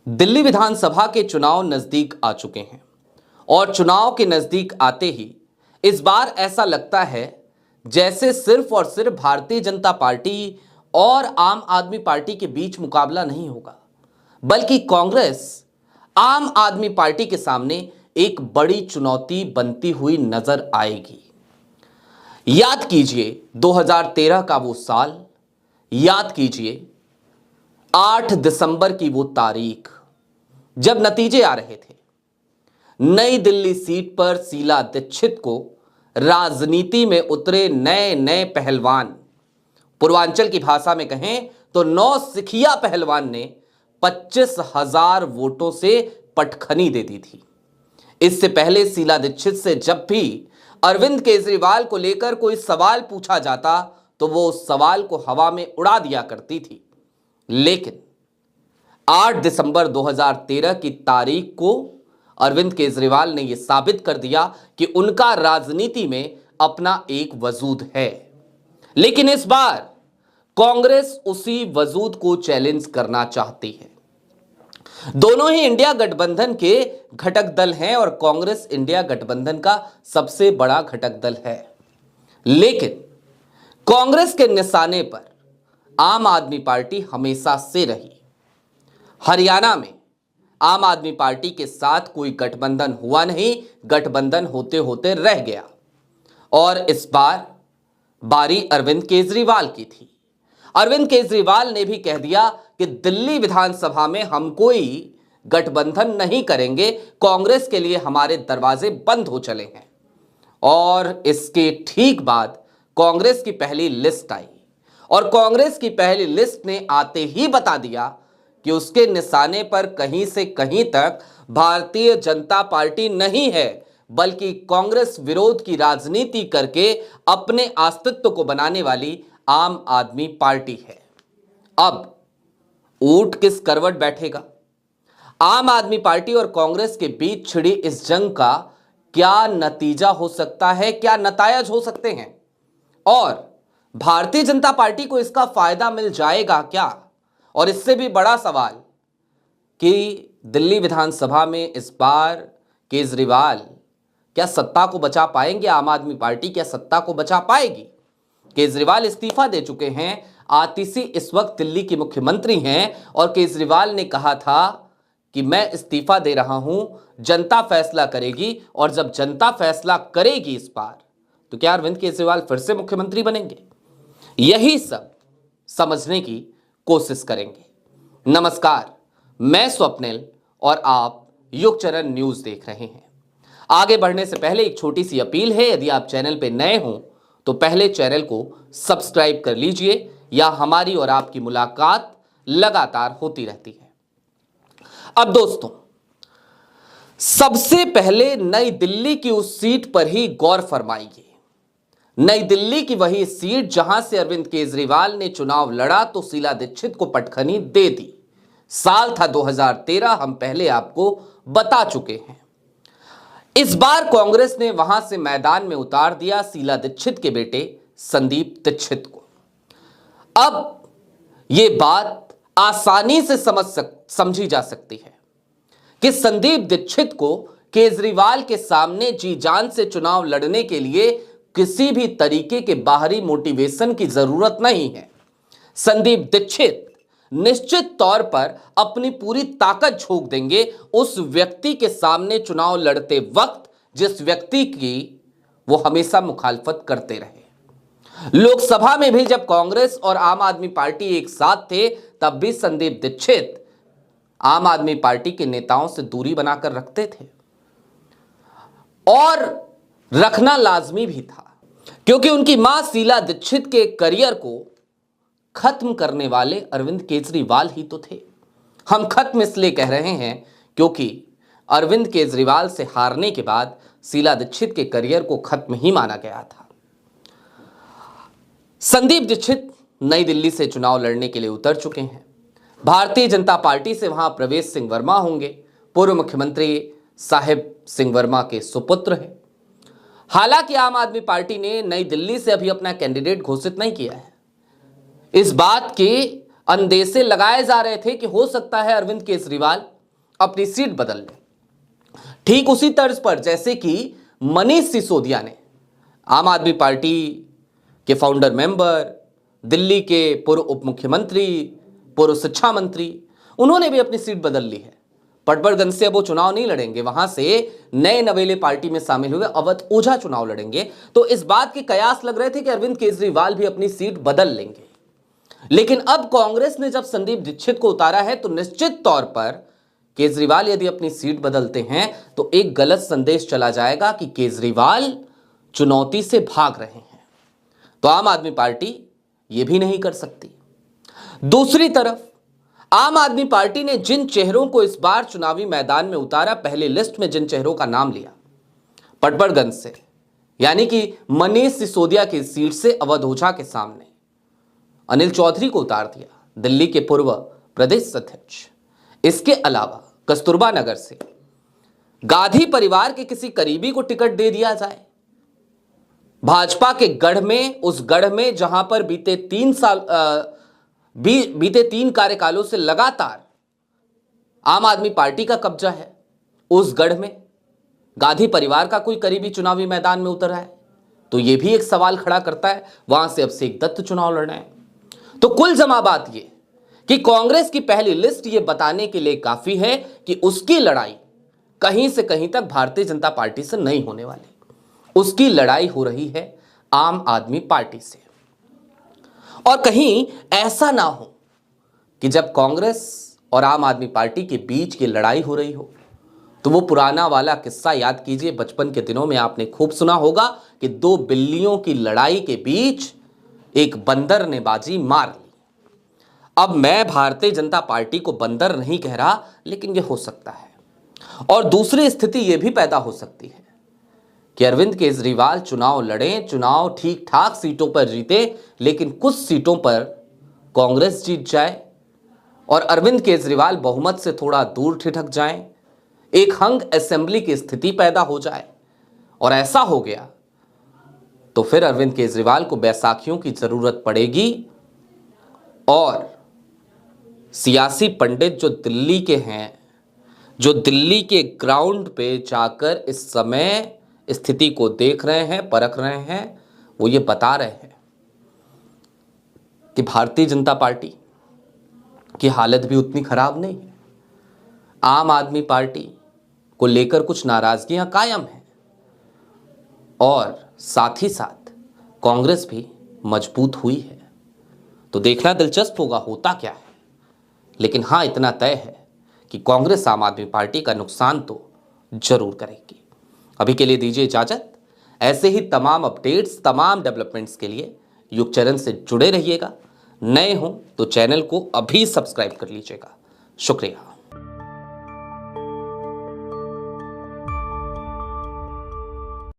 दिल्ली विधानसभा के चुनाव नजदीक आ चुके हैं और चुनाव के नजदीक आते ही इस बार ऐसा लगता है जैसे सिर्फ और सिर्फ भारतीय जनता पार्टी और आम आदमी पार्टी के बीच मुकाबला नहीं होगा, बल्कि कांग्रेस आम आदमी पार्टी के सामने एक बड़ी चुनौती बनती हुई नजर आएगी। याद कीजिए 2013 का वो साल, याद कीजिए 8 दिसंबर की वो तारीख जब नतीजे आ रहे थे। नई दिल्ली सीट पर शीला दीक्षित को राजनीति में उतरे नए नए पहलवान, पूर्वांचल की भाषा में कहें तो नौसिखिया पहलवान ने 25,000 वोटों से पटखनी दे दी थी। इससे पहले शीला दीक्षित से जब भी अरविंद केजरीवाल को लेकर कोई सवाल पूछा जाता तो वो उस सवाल को हवा में उड़ा दिया करती थी, लेकिन 8 दिसंबर 2013 की तारीख को अरविंद केजरीवाल ने यह साबित कर दिया कि उनका राजनीति में अपना एक वजूद है। लेकिन इस बार कांग्रेस उसी वजूद को चैलेंज करना चाहती है। दोनों ही इंडिया गठबंधन के घटक दल हैं और कांग्रेस इंडिया गठबंधन का सबसे बड़ा घटक दल है, लेकिन कांग्रेस के निशाने पर आम आदमी पार्टी हमेशा से रही। हरियाणा में आम आदमी पार्टी के साथ कोई गठबंधन हुआ नहीं, गठबंधन होते होते रह गया और इस बार बारी अरविंद केजरीवाल की थी। अरविंद केजरीवाल ने भी कह दिया कि दिल्ली विधानसभा में हम कोई गठबंधन नहीं करेंगे, कांग्रेस के लिए हमारे दरवाजे बंद हो चले हैं। और इसके ठीक बाद कांग्रेस की पहली लिस्ट आई और कांग्रेस की पहली लिस्ट ने आते ही बता दिया कि उसके निशाने पर कहीं से कहीं तक भारतीय जनता पार्टी नहीं है, बल्कि कांग्रेस विरोध की राजनीति करके अपने अस्तित्व को बनाने वाली आम आदमी पार्टी है। अब ऊंट किस करवट बैठेगा? आम आदमी पार्टी और कांग्रेस के बीच छिड़ी इस जंग का क्या नतीजा हो सकता है, क्या नतायज हो सकते हैं और भारतीय जनता पार्टी को इसका फायदा मिल जाएगा क्या? और इससे भी बड़ा सवाल कि दिल्ली विधानसभा में इस बार केजरीवाल क्या सत्ता को बचा पाएंगे? आम आदमी पार्टी क्या सत्ता को बचा पाएगी? केजरीवाल इस्तीफा दे चुके हैं। आतिशी इस वक्त दिल्ली की मुख्यमंत्री हैं और केजरीवाल ने कहा था कि मैं इस्तीफा दे रहा हूं, जनता फैसला करेगी और जब जनता फैसला करेगी इस बार तो क्या अरविंद केजरीवाल फिर से मुख्यमंत्री बनेंगे? यही सब समझने की कोशिश करेंगे। नमस्कार, मैं स्वप्निल और आप युगचरण न्यूज देख रहे हैं। आगे बढ़ने से पहले एक छोटी सी अपील है, यदि आप चैनल पे नए हो तो पहले चैनल को सब्सक्राइब कर लीजिए, या हमारी और आपकी मुलाकात लगातार होती रहती है। अब दोस्तों, सबसे पहले नई दिल्ली की उस सीट पर ही गौर फरमाइए। नई दिल्ली की वही सीट जहां से अरविंद केजरीवाल ने चुनाव लड़ा तो शीला दीक्षित को पटखनी दे दी। साल था 2013, हम पहले आपको बता चुके हैं। इस बार कांग्रेस ने वहां से मैदान में उतार दिया शीला दीक्षित के बेटे संदीप दीक्षित को। अब यह बात आसानी से समझी जा सकती है कि संदीप दीक्षित को केजरीवाल के सामने जी जान से चुनाव लड़ने के लिए किसी भी तरीके के बाहरी मोटिवेशन की जरूरत नहीं है। संदीप दीक्षित निश्चित तौर पर अपनी पूरी ताकत झोंक देंगे उस व्यक्ति के सामने चुनाव लड़ते वक्त जिस व्यक्ति की वो हमेशा मुखालफत करते रहे। लोकसभा में भी जब कांग्रेस और आम आदमी पार्टी एक साथ थे तब भी संदीप दीक्षित आम आदमी पार्टी के नेताओं से दूरी बनाकर रखते थे और रखना लाजमी भी था, क्योंकि उनकी मां शीला दीक्षित के करियर को खत्म करने वाले अरविंद केजरीवाल ही तो थे। हम खत्म इसलिए कह रहे हैं क्योंकि अरविंद केजरीवाल से हारने के बाद शीला दीक्षित के करियर को खत्म ही माना गया था। संदीप दीक्षित नई दिल्ली से चुनाव लड़ने के लिए उतर चुके हैं। भारतीय जनता पार्टी से वहां प्रवेश सिंह वर्मा होंगे, पूर्व मुख्यमंत्री साहिब सिंह वर्मा के सुपुत्र हैं। हालांकि आम आदमी पार्टी ने नई दिल्ली से अभी अपना कैंडिडेट घोषित नहीं किया है। इस बात के अंदेशे लगाए जा रहे थे कि हो सकता है अरविंद केजरीवाल अपनी सीट बदल लें। ठीक उसी तर्ज पर जैसे कि मनीष सिसोदिया ने, आम आदमी पार्टी के फाउंडर मेंबर, दिल्ली के पूर्व उप मुख्यमंत्री, पूर्व शिक्षा मंत्री, उन्होंने भी अपनी सीट बदल ली है। पटवर्धन से अब वो चुनाव नहीं लड़ेंगे, वहां से नए नवेले पार्टी में शामिल हुए अवध ओझा चुनाव लड़ेंगे। तो इस बात के कयास लग रहे थे कि अरविंद केजरीवाल भी अपनी सीट बदल लेंगे। लेकिन अब कांग्रेस ने जब संदीप दीक्षित को उतारा है तो निश्चित तौर पर केजरीवाल यदि अपनी सीट बदलते हैं तो एक गलत संदेश चला जाएगा कि केजरीवाल चुनौती से भाग रहे हैं। तो आम आदमी पार्टी यह भी नहीं कर सकती। दूसरी तरफ आम आदमी पार्टी ने जिन चेहरों को इस बार चुनावी मैदान में उतारा, पहली लिस्ट में जिन चेहरों का नाम लिया, पटवर्धन से यानी कि मनीष सिसोदिया की सीट से अवध ओझा के सामने अनिल चौधरी को उतार दिया, दिल्ली के पूर्व प्रदेश अध्यक्ष। इसके अलावा कस्तूरबा नगर से गांधी परिवार के किसी करीबी को टिकट दे दिया जाए। भाजपा के गढ़ में, उस गढ़ में जहां पर बीते 3 कार्यकालों से लगातार आम आदमी पार्टी का कब्जा है, उस गढ़ में गांधी परिवार का कोई करीबी चुनावी मैदान में उतरा है, तो यह भी एक सवाल खड़ा करता है। वहां से अभिषेक दत्त चुनाव लड़ना है। तो कुल जमा बात यह कि कांग्रेस की पहली लिस्ट यह बताने के लिए काफी है कि उसकी लड़ाई कहीं से कहीं तक भारतीय जनता पार्टी से नहीं होने वाली, उसकी लड़ाई हो रही है आम आदमी पार्टी से। और कहीं ऐसा ना हो कि जब कांग्रेस और आम आदमी पार्टी के बीच की लड़ाई हो रही हो तो वो पुराना वाला किस्सा याद कीजिए। बचपन के दिनों में आपने खूब सुना होगा कि 2 बिल्लियों की लड़ाई के बीच एक बंदर ने बाजी मार ली। अब मैं भारतीय जनता पार्टी को बंदर नहीं कह रहा, लेकिन यह हो सकता है। और दूसरी स्थिति यह भी पैदा हो सकती है कि अरविंद केजरीवाल चुनाव लड़ें, चुनाव ठीक ठाक सीटों पर जीते, लेकिन कुछ सीटों पर कांग्रेस जीत जाए और अरविंद केजरीवाल बहुमत से थोड़ा दूर ठिठक जाएं, एक हंग असेंबली की स्थिति पैदा हो जाए। और ऐसा हो गया तो फिर अरविंद केजरीवाल को बैसाखियों की जरूरत पड़ेगी और सियासी पंडित जो दिल्ली के हैं, जो दिल्ली के ग्राउंड पे जाकर इस समय स्थिति को देख रहे हैं, परख रहे हैं, वो ये बता रहे हैं कि भारतीय जनता पार्टी की हालत भी उतनी खराब नहीं है। आम आदमी पार्टी को लेकर कुछ नाराजगियां कायम हैं और साथ ही साथ कांग्रेस भी मजबूत हुई है। तो देखना दिलचस्प होगा होता क्या है। लेकिन हां, इतना तय है कि कांग्रेस आम आदमी पार्टी का नुकसान तो जरूर करेगी। अभी के लिए दीजिए इजाजत। ऐसे ही तमाम अपडेट्स, तमाम डेवलपमेंट्स के लिए युगचरण से जुड़े रहिएगा। नए हो तो चैनल को अभी सब्सक्राइब कर लीजिएगा। शुक्रिया।